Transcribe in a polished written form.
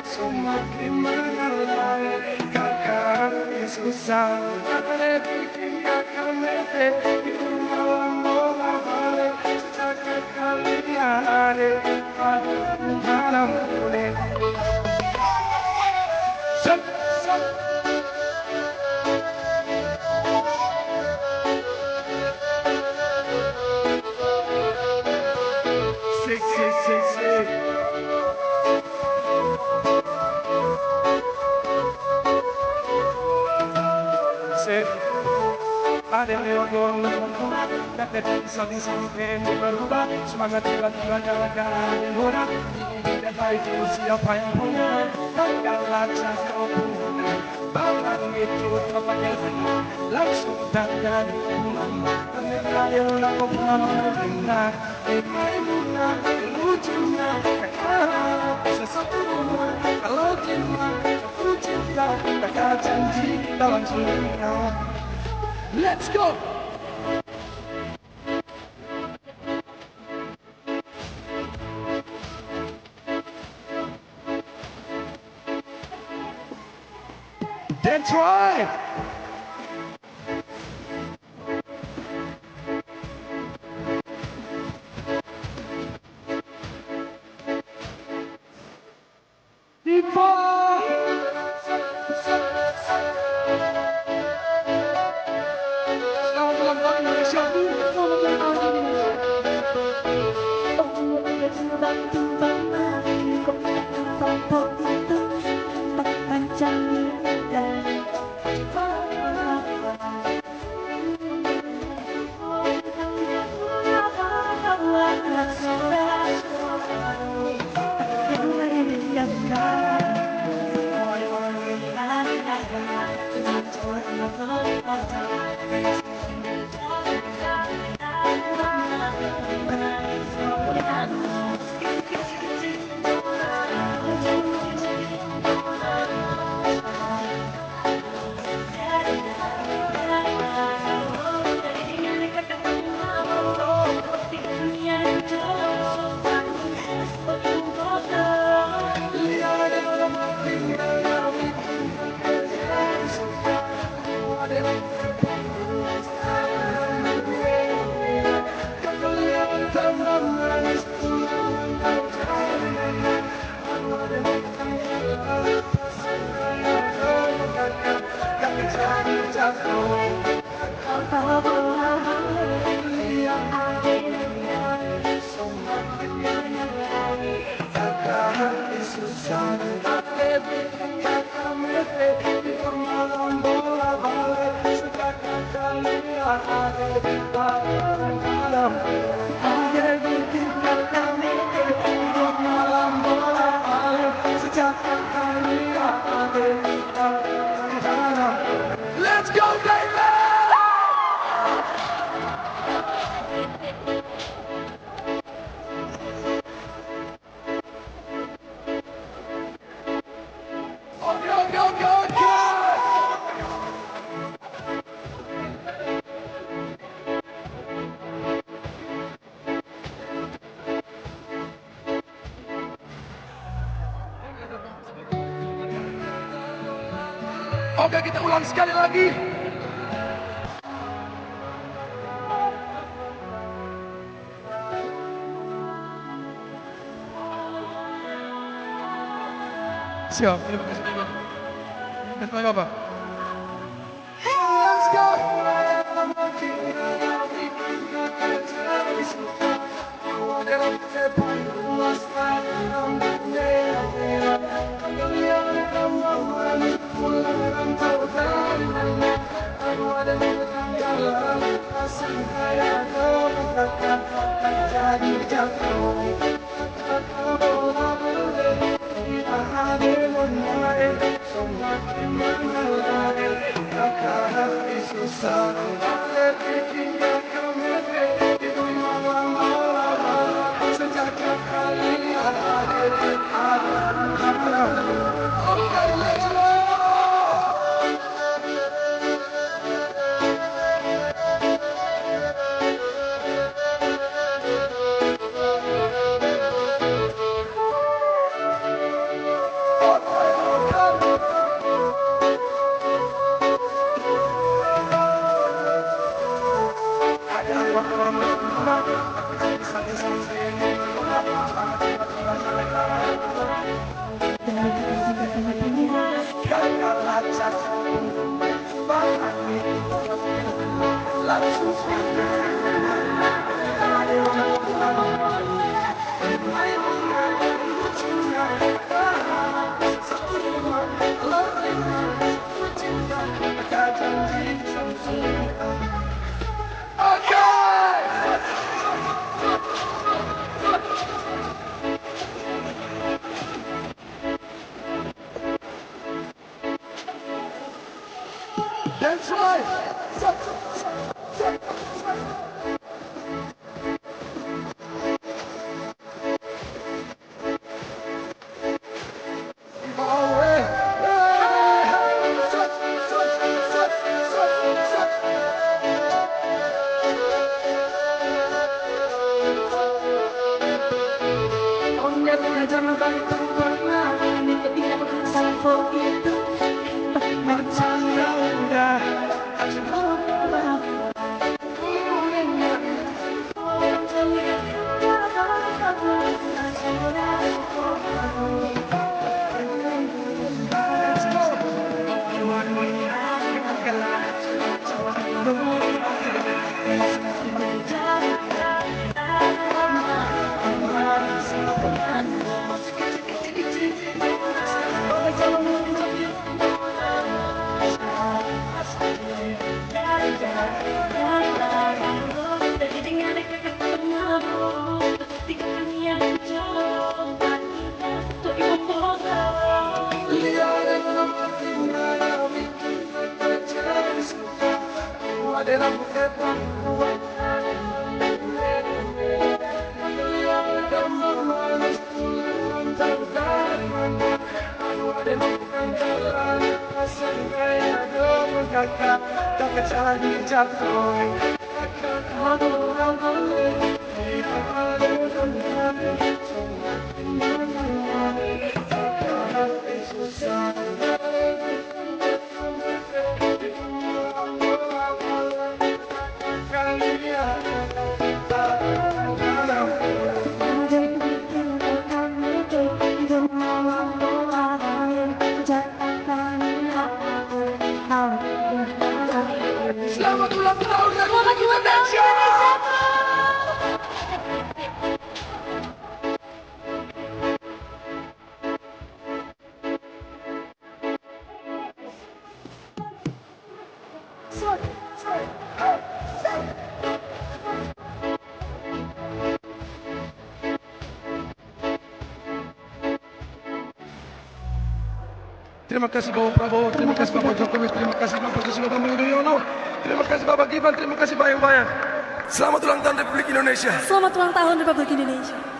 Semakin mengalai kakak susah, bikin kakak mete di malam bola balik sejak kalian malam boleh. Ada yang berubah, dan saling berubah. Semangat tiba-tiba jalan-jalan murah. Tidak baik siapa yang punya, takkanlah kau punya. Bahkan itu tempatnya langsung tangan pulang. Ternyata yang aku pernah Maimunah, lucunya, sesuatu kalau cinta, aku cinta, kakak janji kita langsung Let's go! That's right! Diva! Let's go, baby! Oke, kita ulang sekali lagi. Siap, terima kasih banyak. Terima kasih Bapak. Let's go. That's right. Selamat ulang tahun Republik Indonesia. Terima kasih Bapak Prabowo, terima kasih Bapak Jokowi, terima kasih Bapak Susilo Bambang Yudhoyono, terima kasih Bapak Gibran, terima kasih Pak Yang Bayang. Selamat ulang tahun Republik Indonesia. Selamat ulang tahun Republik Indonesia.